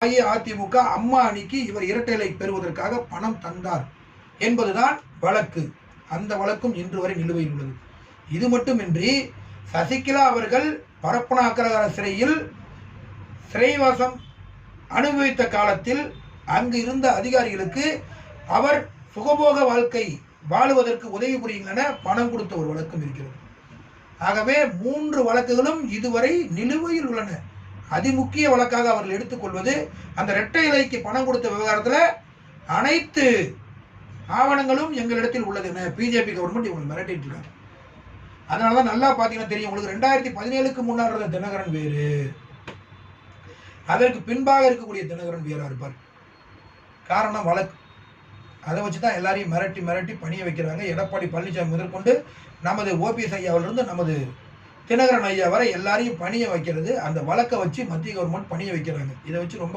அஇஅதிமுக அம்மா அணிக்கு இவர் இரட்டைலை பெறுவதற்காக பணம் தந்தார் என்பதுதான் வழக்கு. அந்த வழக்கும் இன்று வரை நிலுவையில் உள்ளது. இது மட்டுமின்றி சசிகலா அவர்கள் பரப்பனாக்கர சிறையில் சிறைவாசம் அனுபவித்த காலத்தில் அங்கு இருந்த அதிகாரிகளுக்கு அவர் சுகபோக வாழ்க்கை வாழுவதற்கு உதவி புரியுங்கள் என பணம் கொடுத்த ஒரு வழக்கம் இருக்கிறது. ஆகவே 3 வழக்குகளும் இதுவரை நிலுவையில் உள்ளன. அதிமுக்கிய வழக்காக அவர்கள் எடுத்துக்கொள்வது அந்த இரட்டை இலைக்கு பணம் கொடுத்த விவகாரத்தில் அனைத்து ஆவணங்களும் எங்களிடத்தில் உள்ளது என பிஜேபி கவர்மெண்ட் இவங்க மிரட்டிட்டு இருக்காங்க. அதனால தான் நல்லா பார்த்தீங்கன்னா தெரியும் உங்களுக்கு 2017க்கு முன்னாடி இருந்த தினகரன் வேறு, அதற்கு பின்பாக இருக்கக்கூடிய தினகரன் வேறா இருப்பார். காரணம் வழக்கு. அதை வச்சு தான் எல்லாரையும் மிரட்டி மிரட்டி பணிய வைக்கிறாங்க. எடப்பாடி பழனிசாமி முதற்கொண்டு நமது ஓபிஎஸ் ஐயாவிலிருந்து நமது தினகரன் ஐயா வரை எல்லாரையும் பணிய வைக்கிறது அந்த வழக்கை வச்சு மத்திய கவர்மெண்ட் பணிய வைக்கிறாங்க. இதை வச்சு ரொம்ப